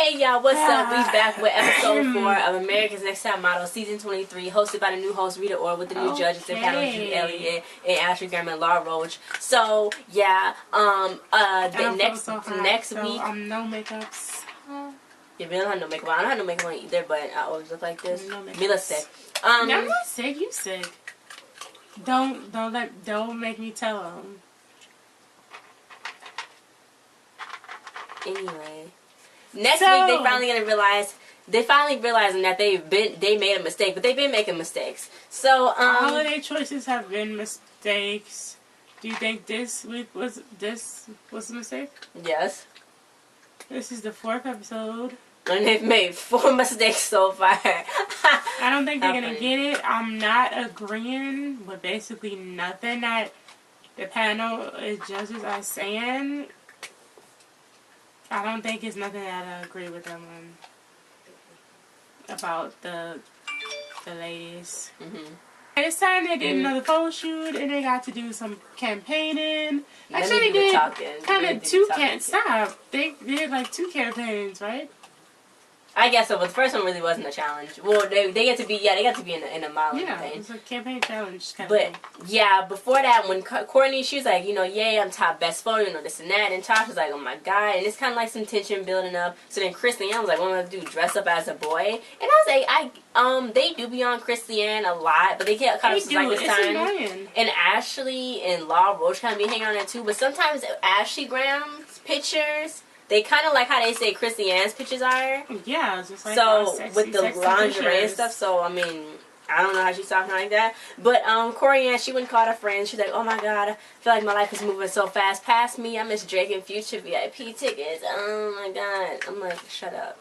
Hey y'all, what's up? We back with episode 4 of America's Next Top Model, season 23, hosted by the new host Rita Orr with the new judges and panel Drew Elliott and Ashley Graham and Laura Roach. So yeah, next week. No makeups. Yeah, Mila don't have no makeup on. I don't have no makeup on either, but I always look like this. No Mila's sick. I'm not sick. You sick? Don't make me tell them. Anyway, next week they finally gonna realize. They finally realizing that they made a mistake, but they've been making mistakes. So holiday choices have been mistakes. Do you think this week was a mistake? Yes. This is the 4th episode. And they've made 4 mistakes so far. I don't think they're going to get it. I'm not agreeing with basically nothing that the panel judges are saying. I don't think it's nothing that I agree with them on about the ladies. Mm-hmm. This time they did another photo shoot and they got to do some campaigning. Actually, they did kind of 2 stop. They did like 2 campaigns, right? I guess so, but the first one really wasn't a challenge. Well, they get to be in a modeling thing. Yeah, it was a campaign challenge kind of thing. Yeah, before that, when Courtney, she was like, yay, I'm top best photo, this and that. And Tosh was like, oh my god. And it's kind of like some tension building up. So then Christiane was like, what am I going to do, dress up as a boy? And I was like, they do be on Christiane a lot, but they can't kind of like this time. Annoying. And Ashley and Laura Roach kind of be hanging on there too. But sometimes Ashley Graham's pictures, they kind of like how they say Christiane's pictures are. Yeah, just like so with the lingerie and stuff. So I mean, I don't know how she's talking like that. But Corianne, she wouldn't call her friends. She's like, oh my god, I feel like my life is moving so fast past me. I miss Drake and Future VIP tickets. Oh my god. I'm like, shut up.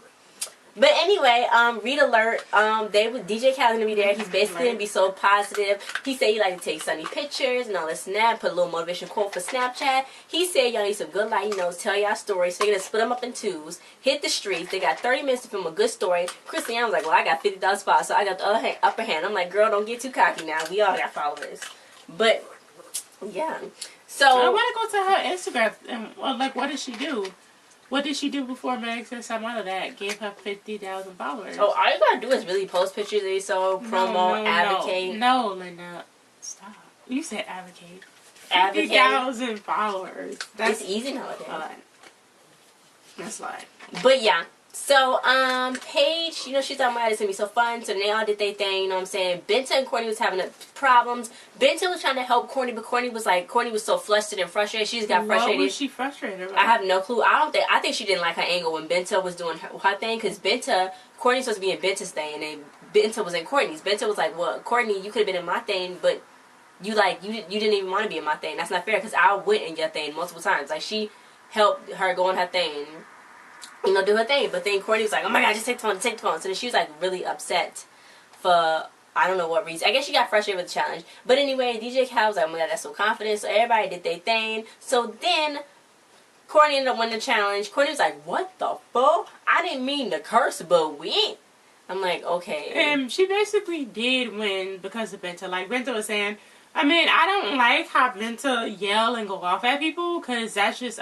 But anyway, read alert. DJ Khaled's gonna be there. He's basically gonna be so positive. He said he like to take sunny pictures and all this and that. Put a little motivation quote for Snapchat. He said y'all need some good light, tell y'all stories. So they're gonna split them up in 2s. Hit the streets. They got 30 minutes to film a good story. Christiane was like, well, I got 50,000 followers, so I got the upper hand. I'm like, girl, don't get too cocky now. We all got followers. But yeah. So I want to go to her Instagram and like, what did she do? What did she do before America's Next Model that gave her 50,000 followers? Oh, all you gotta do is really post pictures of yourself, promo, advocate. No, Linda. Stop. You said advocate. 50,000 followers. It's easy nowadays. That's like. But yeah. So, Paige, she's talking about it's gonna be so fun. So they all did their thing, you know what I'm saying? Benta and Courtney was having problems. Benta was trying to help Courtney, but Courtney was so flustered and frustrated. She just got frustrated. What was she frustrated about? I have no clue. I think she didn't like her angle when Benta was doing her thing, because Courtney's supposed to be in Benta's thing, and then Benta was in Courtney's. Benta was like, well, Courtney, you could have been in my thing, but you didn't even want to be in my thing. That's not fair, because I went in your thing multiple times. Like, she helped her go on her thing. Do her thing. But then Courtney was like, oh my god, just take the phone, take the phone. So then she was like really upset for I don't know what reason. I guess she got frustrated with the challenge. But anyway, DJ Khaled was like, oh my god, that's so confident. So everybody did their thing. So then Courtney ended up winning the challenge. Courtney was like, what the fuck? I didn't mean to curse, but we ain't. I'm like, okay. And she basically did win because of Benta. Like Benta was saying, I mean, I don't like how Benta yell and go off at people, because that's just,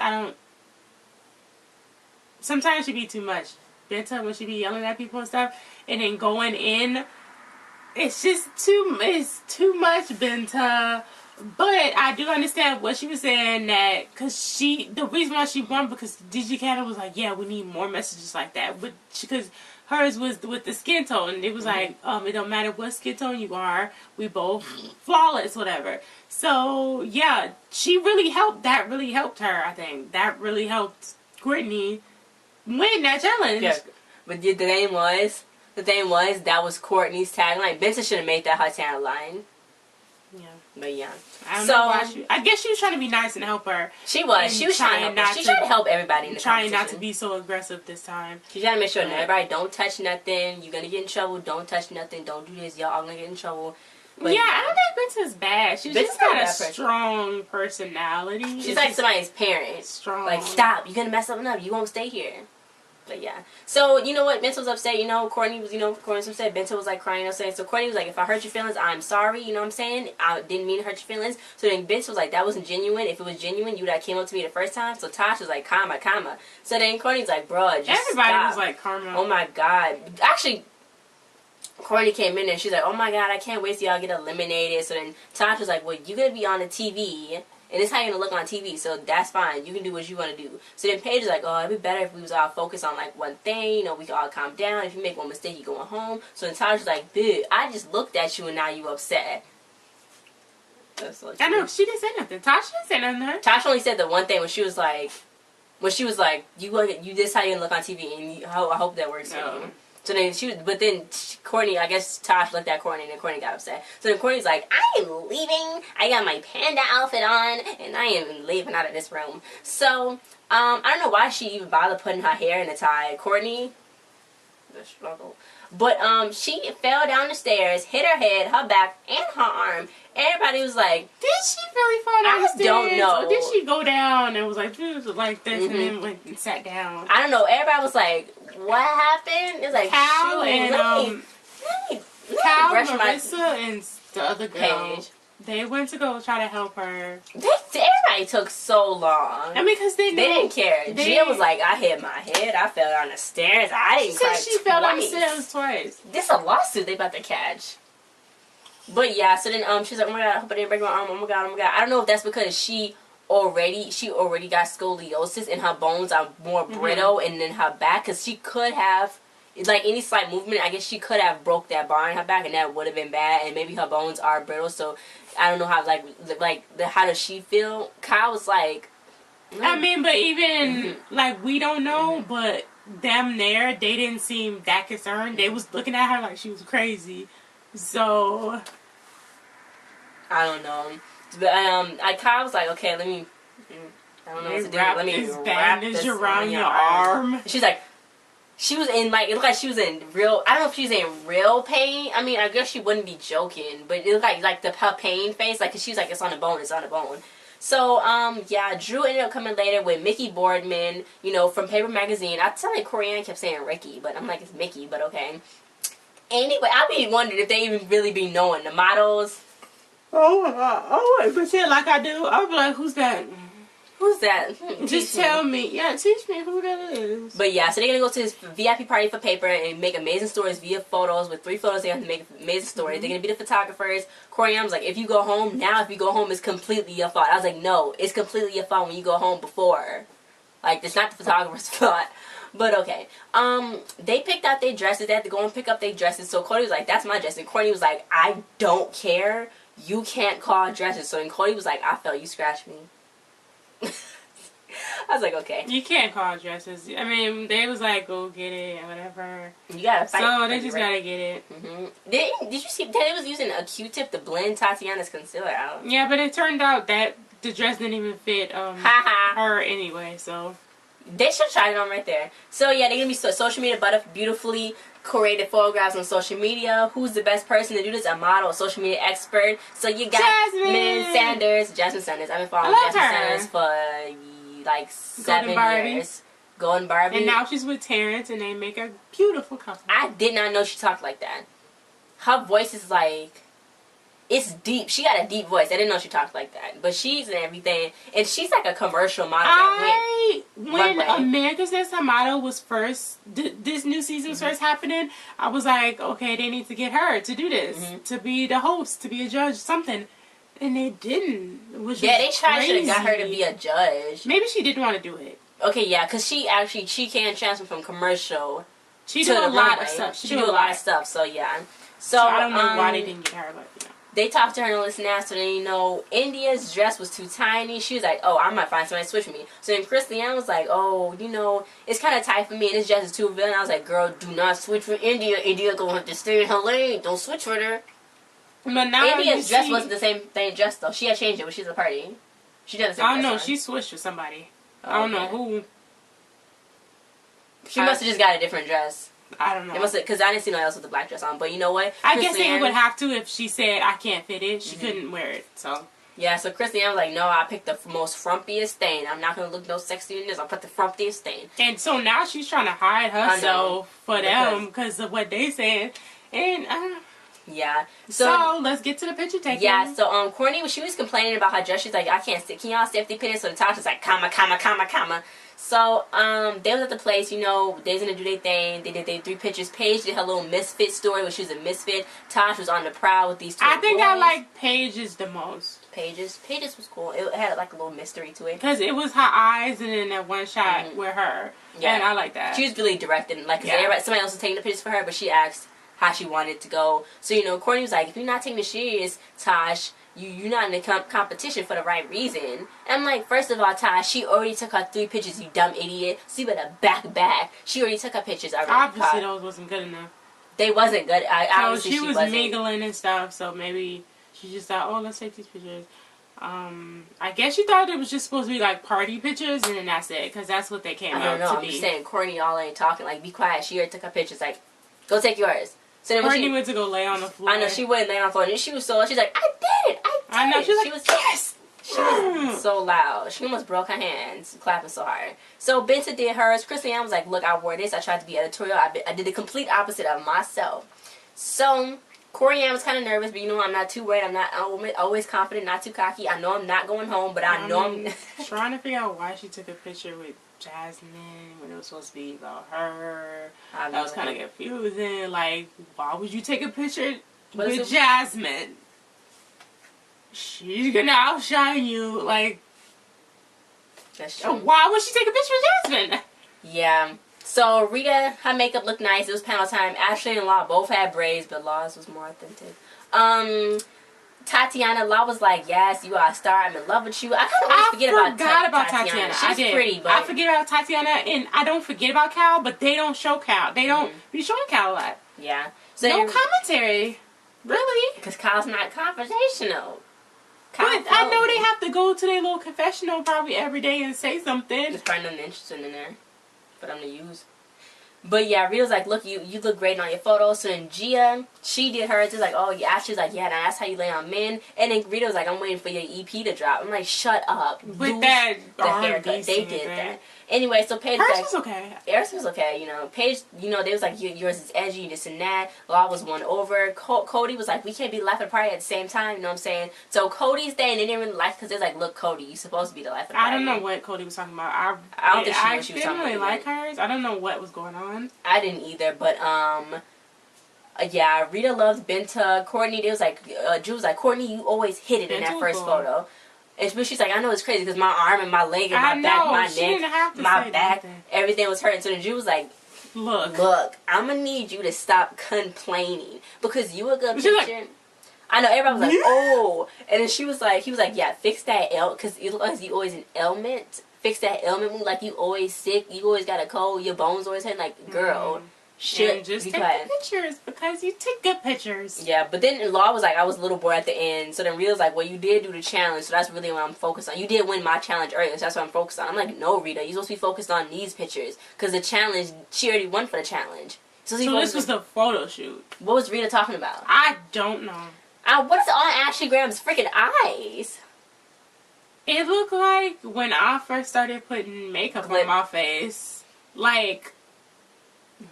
sometimes she be too much. Benta, when she be yelling at people and stuff, and then going in, it's just too much, Benta. But I do understand what she was saying, that because the reason why she won, because DJ Khaled was like, yeah, we need more messages like that. But because hers was with the skin tone, and it was like, it don't matter what skin tone you are, we both flawless, whatever. So yeah, she really helped. That really helped her. I think that really helped Courtney win that challenge. Yeah, but the thing was, that was Courtney's tagline. Benta should have made that her tagline. Yeah. But yeah. I guess she was trying to be nice and help her. She was. She was trying to help everybody in the competition. Trying not to be so aggressive this time. She trying to make sure that everybody don't touch nothing. You're going to get in trouble. Don't touch nothing. Don't do this. Y'all all going to get in trouble. But yeah, I don't think Benta's bad. She's just got a strong personality. She's like somebody's parent. Strong. Like, stop. You're going to mess something up. You won't stay here. But yeah. So, you know what? Bento was upset. You know, Courtney was upset. Bento was like crying, saying. So Courtney was like, if I hurt your feelings, I'm sorry. You know what I'm saying? I didn't mean to hurt your feelings. So then Bento was like, that wasn't genuine. If it was genuine, you would have came up to me the first time. So Tosh was like, karma. So then Courtney's like, bruh, just everybody stop. was like, karma. Oh my God. Actually, Courtney came in and she's like, oh my God, I can't wait till y'all get eliminated. So then Tosh was like, well, you're going to be on the TV. And this is how you're going to look on TV, so that's fine. You can do what you want to do. So then Paige is like, oh, it'd be better if we was all focused on, like, one thing. You know, we could all calm down. If you make one mistake, you're going home. So then Tasha's like, dude, I just looked at you and now you upset. That's so I know, she didn't say nothing. Tasha didn't say nothing. Tasha only said the one thing when she was like, you this how you're going to look on TV, and I hope that works for you. So then Courtney, I guess Tosh looked at Courtney and then Courtney got upset. So then Courtney's like, I am leaving. I got my panda outfit on and I am leaving out of this room. So, I don't know why she even bothered putting her hair in a tie. Courtney, the struggle. But, she fell down the stairs, hit her head, her back, and her arm. Everybody was like, did she really fall down the stairs? I don't know. Or did she go down and was like this and then went and sat down? I don't know. Everybody was like, what happened? It's like, Cal and Cal, brush Marissa, and the other girl. Paige. They went to go try to help her. Everybody took so long. I mean, because they didn't care. Gia was like, I hit my head. I fell down the stairs. I didn't cry she fell down the stairs twice. This is a lawsuit they about to catch. But yeah, so then she's like, oh my God, I hope I didn't break my arm. Oh my God. I don't know if that's because she already got scoliosis and her bones are more brittle and then her back, because she could have, like, any slight movement, I guess she could have broke that bar in her back and that would have been bad, and maybe her bones are brittle, so I don't know how, how does she feel? Kyle was like, I mean, but even, like, we don't know, but them there, they didn't seem that concerned. They was looking at her like she was crazy. So, I don't know. But Kyle was like, okay, let me, I don't know what to do. Let me wrap this around your arm. She's like, she was in, like, it looked like she was in real, I don't know if she was in real pain. I mean, I guess she wouldn't be joking, but it looked like her pain face, like, 'cause she was like, it's on the bone. So, yeah, Drew ended up coming later with Mickey Boardman, you know, from Paper Magazine. I tell you, Corianne kept saying Ricky, but I'm like, it's Mickey, but okay. Anyway, I be wondering if they even really be knowing the models. Oh my God. Oh, wait, but yeah, like I do, I'll be like, who's that? Who's that? Just tell me. Yeah, teach me who that is. But yeah, so they're going to go to this VIP party for Paper and make amazing stories via photos. With 3 photos, they have to make amazing stories. They're going to be the photographers. Corianne was like, if you go home, it's completely your fault. I was like, no, it's completely your fault when you go home before. Like, it's not the photographer's fault. But okay. They picked out their dresses. They had to go and pick up their dresses. So Cody was like, that's my dress. And Courtney was like, I don't care. You can't call dresses. So then Cody was like, I felt you scratched me. I was like, okay. You can't call dresses. I mean, they was like, go get it, whatever. You gotta fight. So they just gotta get it. Did you see that they was using a Q-tip to blend Tatiana's concealer out? Yeah, but it turned out that the dress didn't even fit her anyway, so. They should try it on right there. So yeah, they're gonna be social media beautifully curated photographs on social media. Who's the best person to do this? A model, a social media expert. So you got Jasmine Sanders. I've been following Jasmine Sanders for like 7 years. Golden Barbie. And now she's with Terrence and they make a beautiful couple. I did not know she talked like that. Her voice is like, it's deep. She got a deep voice. I didn't know she talked like that. But she's in everything. And she's like a commercial model. When America's Next Top Model was first, this new season was first happening, I was like, okay, they need to get her to do this. To be the host, to be a judge, something. And they didn't. They should have got her to be a judge. Maybe she didn't want to do it. Okay, yeah, because she can transfer from commercial to a lot of stuff. She do a lot of stuff, so yeah. So I don't know why they didn't get her, but you know. They talked to her and listened to so then, you know, India's dress was too tiny. She was like, oh, I might find somebody to switch with me. So then Christiane was like, oh, you know, it's kind of tight for me and this dress is too revealing. I was like, girl, do not switch with India. India gonna have to stay in her lane. Don't switch with her. But now India's dress wasn't the same dress, though. She had changed it when she was at a party. She did the same I don't know. She switched with somebody. I don't know who. She must have just got a different dress. I don't know. It must have, because I didn't see no one else with the black dress on. But you know what? I guess they would have to if she said I can't fit it. She couldn't wear it. So Yeah, so Christiane was like, no, I picked the most frumpiest stain. I'm not going to look no sexy in this. I'll put the frumpiest stain. And so now she's trying to hide herself for them because of what they said. And, yeah. So let's get to the picture taking. Yeah, so Courtney, she was complaining about her dress. She's like, I can't sit. Can y'all stay 50 minutes? So Natasha's like, comma, comma, comma, comma. So, they was at the place, you know, they was gonna do their thing. They did their 3 pictures. Paige did her little misfit story where she was a misfit. Tosh was on the prowl with these 2 I think boys. I like Paige's the most. Paige's was cool. It had like a little mystery to it. Because it was her eyes and then that one shot with her. Yeah. And I like that. She was really directing. Like, somebody else was taking the pictures for her, but she asked how she wanted it to go. So, you know, Courtney was like, if you're not taking it serious, Tosh, you're not in the competition for the right reason. And I'm like, first of all, Tosh, she already took her 3 pictures, you dumb idiot. So you better back. She already took her pictures already. Obviously, those wasn't good enough. They wasn't good. Obviously, she was wasn't. mingling and stuff, so maybe she just thought, oh, let's take these pictures. I guess she thought it was just supposed to be like party pictures, and then that's it, because that's what they came out to be. I don't know. I'm just saying, Courtney all ain't talking. Like, be quiet. She already took her pictures. Like, go take yours. So then Courtney went to go lay on the floor. I know, she went lay on the floor. And she's like, I did it. I know, she was yes! She was so loud. She almost broke her hands clapping so hard. So Benta did hers. Christiane was like, look, I wore this. I tried to be editorial. I did the complete opposite of myself. So Corianne was kind of nervous, but you know, I'm not too worried. I'm not always confident, not too cocky. I know I'm not going home, but I know I'm trying to figure out why she took a picture with Jasmine when it was supposed to be about her. That was kind of confusing. Like, why would you take a picture with Jasmine? She's gonna outshine you. Like, that's true. Why would she take a picture with Jasmine? Yeah. So Rita, her makeup looked nice. It was panel time. Ashley and Law both had braids, but Law's was more authentic. Tatiana, Law was like, yes, you are a star. I'm in love with you. I kind of always forget about Tatiana. She's pretty, but I forget about Tatiana, and I don't forget about Cal, but they don't show Cal. They don't be showing Cal a lot. Yeah. So no commentary. Really? Because Cal's not conversational. But I know they have to go to their little confessional probably every day and say something. There's probably nothing interesting in there for them to use. But yeah, Rita's like, look, you look great on your photos. So then Gia, she did hers. Just like, oh yeah. She's like, yeah, now that's how you lay on men. And then Rita was like, I'm waiting for your EP to drop. I'm like, shut up. With that the haircut, they did that. Anyway, so Paige hers was okay. Hers was okay, you know. Paige, you know, they was like, yours is edgy, this and that. Law was won over. Cody was like, we can't be the life of the party at the same time. You know what I'm saying? So Cody's there, and they didn't really like because they was like, look, Cody, you supposed to be the life of the party. I don't know what Cody was talking about. I don't think she knew what she was talking about. I didn't really like hers. I don't know what was going on. I didn't either, but yeah, Rita loved Benta. Courtney, they was like, Drew was like, Courtney, you always hit it in that first photo. And she's like, I know it's crazy because my arm and my leg and my back, my neck, my back, everything was hurting. So then Drew was like, look, I'm going to need you to stop complaining because you a good picture. Like, I know, everybody was like, oh. And then he was like, yeah, fix that because it looks like you always an ailment. Fix that ailment. Like you always sick. You always got a cold. Your bones always hurting. Like, girl. Shit, just take the pictures because you take good pictures. Yeah, but then Law was like, I was a little bored at the end. So then Rita was like, well, you did do the challenge, so that's really what I'm focused on. You did win my challenge earlier, so that's what I'm focused on. I'm like, no, Rita, you're supposed to be focused on these pictures because the challenge, she already won for the challenge. So this was the photo shoot. What was Rita talking about? I don't know. What's on Ashley Graham's freaking eyes? It looked like when I first started putting makeup on my face, like.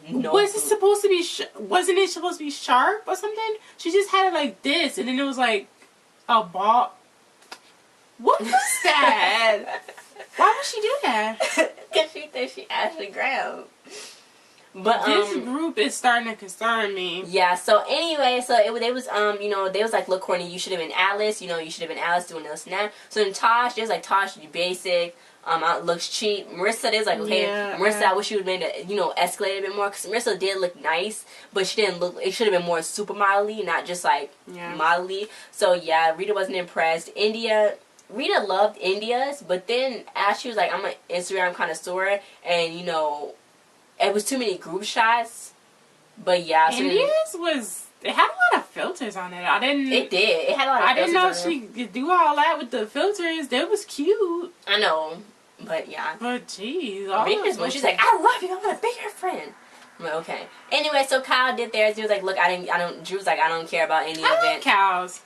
No. Was it supposed to be? Wasn't it supposed to be sharp or something? She just had it like this, and then it was like a ball. What was that? Why would she do that? Because she thinks she Ashley Graham. But this group is starting to concern me. Yeah. So anyway, so they was you know, they was like, look, Courtney, you should have been Alice. You know, you should have been Alice doing this and that. So then Tosh, they was like, Tosh, you basic. Looks cheap. Marissa, they was like, okay, Marissa, I wish you would have made it, you know, escalate a bit more because Marissa did look nice, but she didn't look. It should have been more supermodel-y, not just like model-y. So yeah, Rita wasn't impressed. Rita loved India's, but then Ashley was like, I'm an Instagram connoisseur, and you know, it was too many group shots. But yeah, so India's was. It had a lot of filters on it. It did. It had a lot of filters. I didn't know she could do all that with the filters. That was cute. I know. But yeah. But jeez. She's like, I love you. I want to be your friend. I'm like, okay. Anyway, so Kyle did theirs. He was like, look, Drew was like, I don't care about any of it. Cows.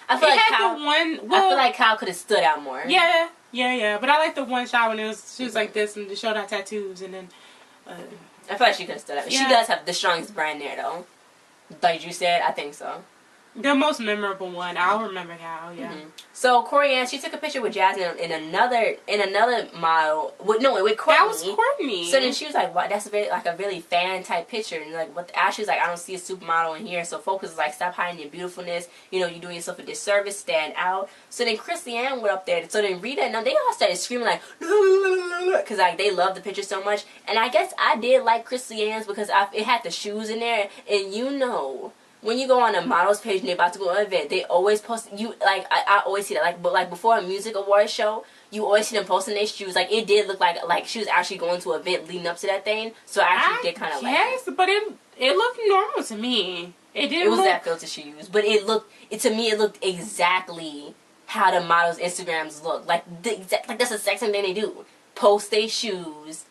I feel like Kyle, I feel like Kyle could have stood out more. Yeah. But I like the one shot when she was like this and showed her tattoos and then. I feel like she could have stood out. Yeah. She does have the strongest brand there, though. Like you said, I think so. The most memorable one. I'll remember Kyle. Yeah. Mm-hmm. So Corianne, she took a picture with Jasmine in another model. With Courtney. That was Courtney. So then she was like, "What? That's a really fan type picture." And like, what? Ashley's like, "I don't see a supermodel in here." So Focus was like, "Stop hiding your beautifulness. You know, you're doing yourself a disservice. Stand out." So then Christiane went up there. So then Rita and them, they all started screaming like, because like they loved the picture so much. And I guess I did like Christiane's because it had the shoes in there, and you know. When you go on a models page and they're about to go to an event, they always post you like I always see that but before a music awards show, you always see them posting their shoes. Like it did look like she was actually going to an event leading up to that thing. So I actually did kind of like it. Yes, but it looked normal to me. It was that filter she used, but to me it looked exactly how the models' Instagrams look. Like that's the exact same thing they do. Post their shoes,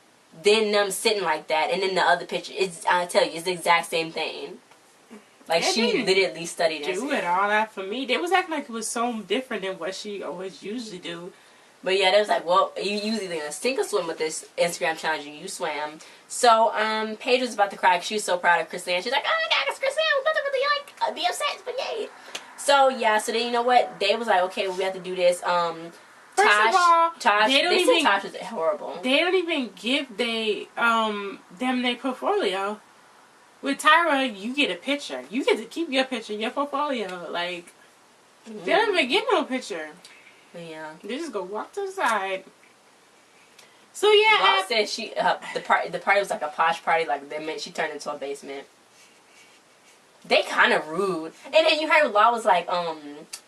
then them sitting like that, and then the other picture. I tell you, it's the exact same thing. Like, she literally studied it. Do it all that for me. They was acting like it was so different than what she always usually do. But yeah, they was like, well, you usually gonna sink or swim with this Instagram challenge and you swam. So, Paige was about to cry because she was so proud of Christiane. She's like, oh my god, it's Christiane. I'm about to really, be upset, but yay. So, yeah, so then, you know what? They was like, okay, we have to do this. Tosh, they said Tosh was horrible. They don't even give them their portfolio. With Tyra, you get a picture. You get to keep your picture in your portfolio. Like, they don't even get no picture. Yeah. They just go walk to the side. So, yeah. Law said the party was like a posh party. Like, she turned into a basement. They kind of rude. And then you heard Law was like,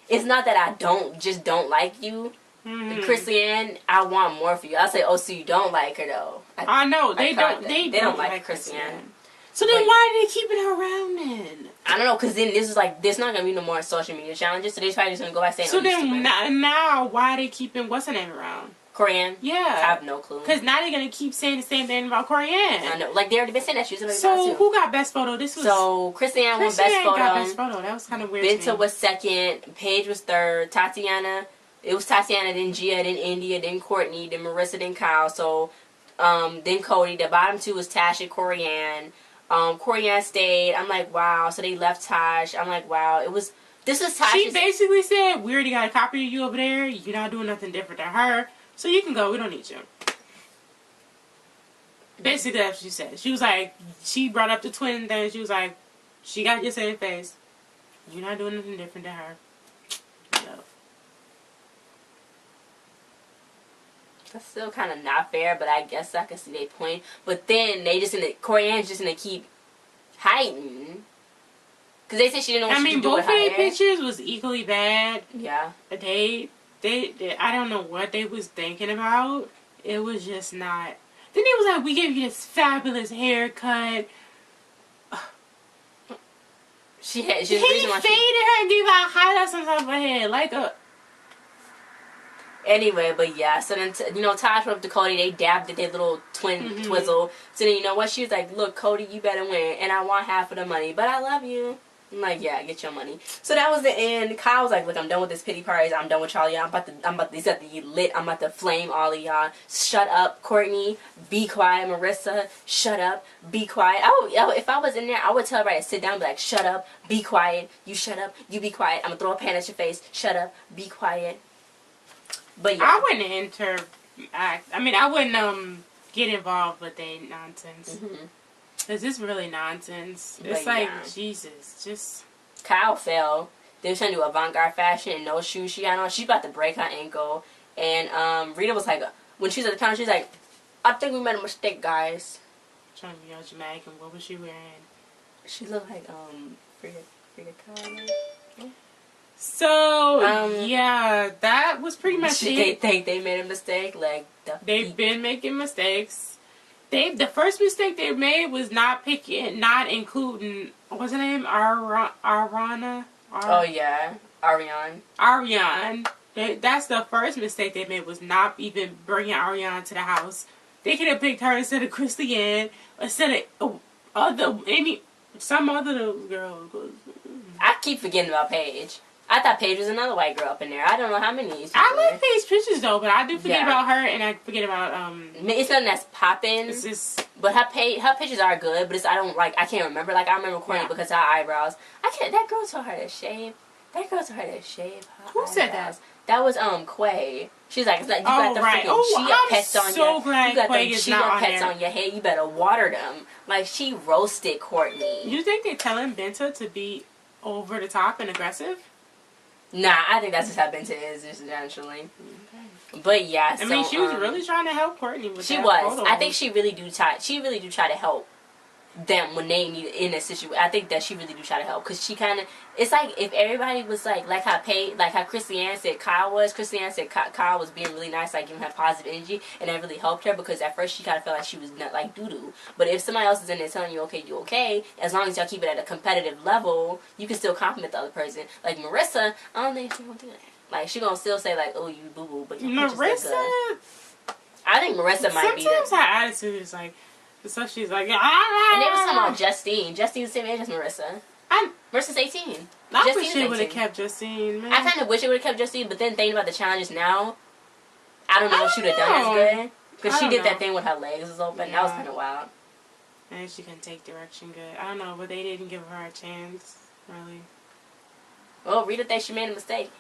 it's not that I don't like you. Mm-hmm. Christiane, I want more for you. I say, oh, so you don't like her, though. I know. They don't like Christiane. So then why are they keeping her around then? I don't know, because then this is like, there's not going to be no more social media challenges, so they're probably just going to go back saying, so then now, why are they keeping, what's her name around? Corianne? Yeah. I have no clue. Because now they're going to keep saying the same thing about Corianne. I know. Like, they already been saying that. She was so who got best photo? So, Christiane won best photo. got best photo. That was kind of weird. Benta was second. Paige was third. Tatiana. It was Tatiana, then Gia, then India, then Courtney, then Marissa, then Kyle. So, then Cody. The bottom two was Tasha, Corianne. Corianne stayed. I'm like, wow. So they left Tosh. I'm like, wow. This was Tosh. She basically said, we already got a copy of you over there. You're not doing nothing different than her. So you can go. We don't need you. Basically, that's what she said. She was like, she brought up the twin thing. She was like, she got your same face. You're not doing nothing different than her. No. That's still kind of not fair, but I guess I can see their point. But then Corianne's just gonna keep hiding. Because they said she didn't know what she could do with her hair. Both of their pictures was equally bad. Yeah. They I don't know what they was thinking about. It was just not. Then they was like, we gave you this fabulous haircut. He faded her and gave her highlights on top of her head. Like a... Anyway, but yeah, so then, Tosh went up to Cody, they dabbed at their little twin twizzle. So then, you know what, she was like, look, Cody, you better win, and I want half of the money, but I love you. I'm like, yeah, get your money. So that was the end. Kyle was like, look, I'm done with this pity parties, I'm done with y'all, I'm about to, these are the lit, I'm about to flame all of y'all. Shut up, Courtney, be quiet, Marissa, shut up, be quiet. If I was in there, I would tell everybody to sit down and be like, shut up, be quiet, you shut up, you be quiet, I'm gonna throw a pan at your face, shut up, be quiet. But yeah. I wouldn't I wouldn't get involved with that nonsense. Because it's really nonsense. It's Jesus, just... Kyle fell. They were trying to do avant-garde fashion and no shoes she had on. She's about to break her ankle. And Rita was like, when she was at the counter, she's like, I think we made a mistake, guys. Trying to be all dramatic, and what was she wearing? She looked like, Frida Kahlo. So, yeah, that was pretty much it. They think they made a mistake? They've been making mistakes. The first mistake they made was not including, what's her name? Ariana? Oh, yeah. Ariane. That's the first mistake they made, was not even bringing Ariane to the house. They could have picked her instead of Christiane, instead of some other girl. I keep forgetting about Paige. I thought Paige was another white girl up in there. I don't know how many. I like Paige's pictures though, but I do forget about her, and I forget about It's nothing that's popping. It's just. But her pictures are good, but I can't remember. Like I remember Courtney because her eyebrows. That girl told her to shave. That girl told her to shave her Who eyebrows. said that? That was Quay. She's like, you got the right. freaking chia pets on your. You got the chia pets on your head. You better water them. Like she roasted Courtney. You think they're telling Benta to be over the top and aggressive? Nah, I think that's just how Benta is, just naturally. Okay. But yeah, I mean, she was really trying to help Courtney with she that was. photo. I think she really do try to help them when they need in a situation. I think that she really do try to help because she kind of. It's like if everybody was like how Christiane said Kyle was. Christiane said Kyle was being really nice, like giving her positive energy, and that really helped her because at first she kind of felt like she was not like doo doo. But if somebody else is in there telling you okay, as long as y'all keep it at a competitive level, you can still compliment the other person. Like Marissa, I don't think she gonna do that. Like she gonna still say like, oh you boo boo, but your pictures look good. I think Marissa might be. Sometimes her attitude is like. So she's like, And they was talking about Justine. Justine's the same age as Marissa. Marissa's 18. I wish they would have kept Justine, man. I kind of wish it would have kept Justine, but then thinking about the challenges now, I don't know if she would have done as good. Because she did that thing with her legs was open. Yeah. That was kind of wild. And she can take direction good. I don't know, but they didn't give her a chance, really. Well, Rita thinks she made a mistake.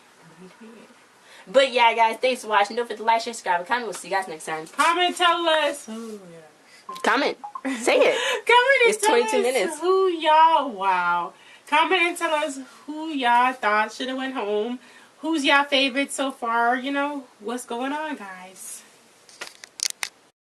But yeah, guys, thanks for watching. Don't forget to like, share, subscribe, and comment. We'll see you guys next time. Comment, tell us. Ooh, yeah. Comment. Say it. Comment and it's 22 minutes. Who y'all, wow. Comment and tell us who y'all thought should have went home. Who's y'all favorite so far? You know, what's going on, guys?